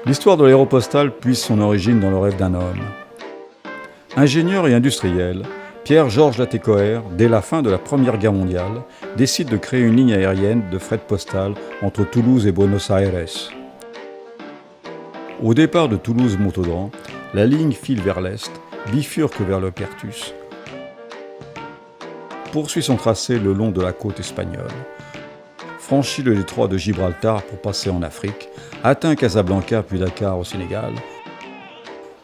L'histoire de l'aéropostale puise son origine dans le rêve d'un homme. Ingénieur et industriel, Pierre-Georges Latécoère, dès la fin de la Première Guerre mondiale, décide de créer une ligne aérienne de fret postal entre Toulouse et Buenos Aires. Au départ de Toulouse-Montaudan, la ligne file vers l'est, bifurque vers le Perthus, poursuit son tracé le long de la côte espagnole, franchit le détroit de Gibraltar pour passer en Afrique, atteint Casablanca puis Dakar au Sénégal,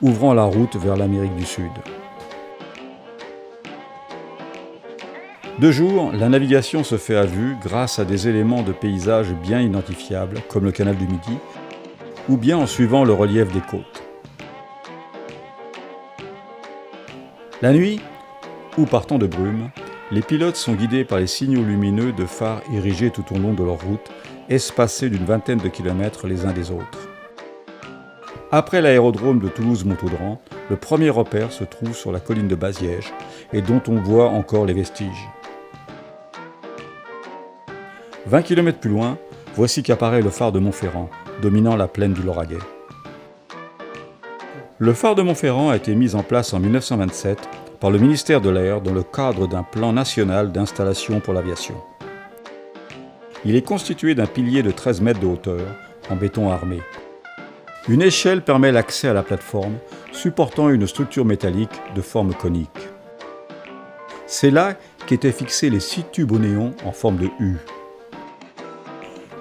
ouvrant la route vers l'Amérique du Sud. De jour, la navigation se fait à vue grâce à des éléments de paysage bien identifiables, comme le canal du Midi, ou bien en suivant le relief des côtes. La nuit, ou par temps de brume, les pilotes sont guidés par les signaux lumineux de phares érigés tout au long de leur route, espacés d'une vingtaine de kilomètres les uns des autres. Après l'aérodrome de Toulouse-Montaudan, le premier repère se trouve sur la colline de Baziège et dont on voit encore les vestiges. 20 km plus loin, voici qu'apparaît le phare de Montferrand, dominant la plaine du Lauragais. Le phare de Montferrand a été mis en place en 1927 par le ministère de l'Air dans le cadre d'un plan national d'installation pour l'aviation. Il est constitué d'un pilier de 13 mètres de hauteur, en béton armé. Une échelle permet l'accès à la plateforme, supportant une structure métallique de forme conique. C'est là qu'étaient fixés les 6 tubes au néon en forme de U.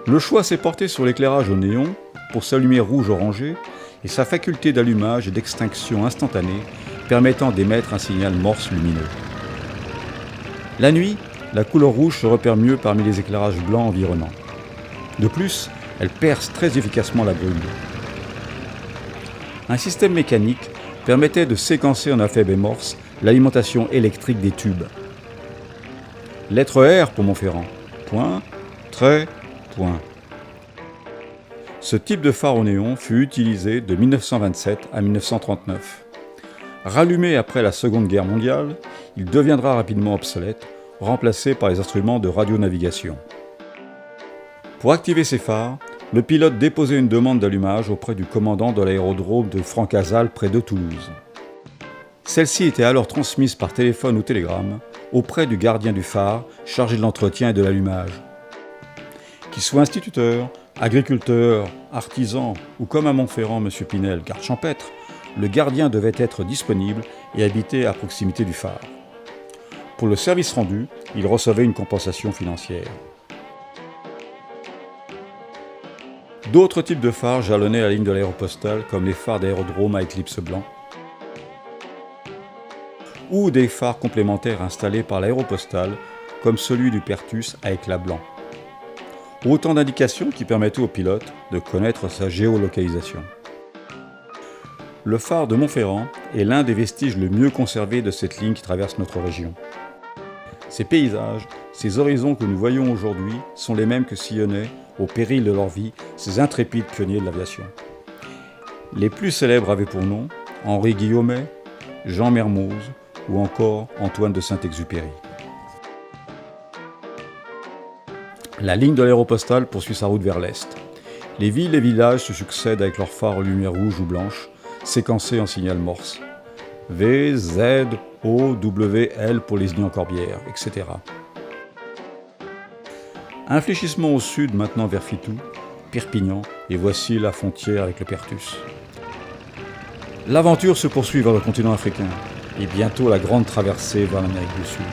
Le choix s'est porté sur l'éclairage au néon pour sa lumière rouge-orangée et sa faculté d'allumage et d'extinction instantanée permettant d'émettre un signal morse lumineux. La nuit, la couleur rouge se repère mieux parmi les éclairages blancs environnants. De plus, elle perce très efficacement la brume. Un système mécanique permettait de séquencer en alphabet morse l'alimentation électrique des tubes. Lettre R pour Montferrand. Point, trait, point. Ce type de phare au néon fut utilisé de 1927 à 1939. Rallumé après la Seconde Guerre mondiale, il deviendra rapidement obsolète, remplacé par les instruments de radionavigation. Pour activer ces phares, le pilote déposait une demande d'allumage auprès du commandant de l'aérodrome de Francazal près de Toulouse. Celle-ci était alors transmise par téléphone ou télégramme auprès du gardien du phare chargé de l'entretien et de l'allumage. Qu'il soit instituteur, agriculteur, artisan ou comme à Montferrand, M. Pinel, garde champêtre, le gardien devait être disponible et habiter à proximité du phare. Pour le service rendu, il recevait une compensation financière. D'autres types de phares jalonnaient la ligne de l'aéropostale, comme les phares d'aérodrome à éclipse blanc, ou des phares complémentaires installés par l'aéropostale, comme celui du Perthus à éclat blanc. Autant d'indications qui permettaient au pilote de connaître sa géolocalisation. Le phare de Montferrand est l'un des vestiges le mieux conservés de cette ligne qui traverse notre région. Ces paysages, ces horizons que nous voyons aujourd'hui sont les mêmes que sillonnaient, au péril de leur vie, ces intrépides pionniers de l'aviation. Les plus célèbres avaient pour nom Henri Guillaumet, Jean Mermoz ou encore Antoine de Saint-Exupéry. La ligne de l'aéropostale poursuit sa route vers l'est. Les villes et villages se succèdent avec leurs phares aux lumières rouges ou blanches, séquencés en signal morse. V, Z, O, W, L pour les lignes en corbière, etc. Un fléchissement au sud maintenant vers Fitou, Perpignan, et voici la frontière avec le Perthus. L'aventure se poursuit vers le continent africain, et bientôt la grande traversée vers l'Amérique du Sud.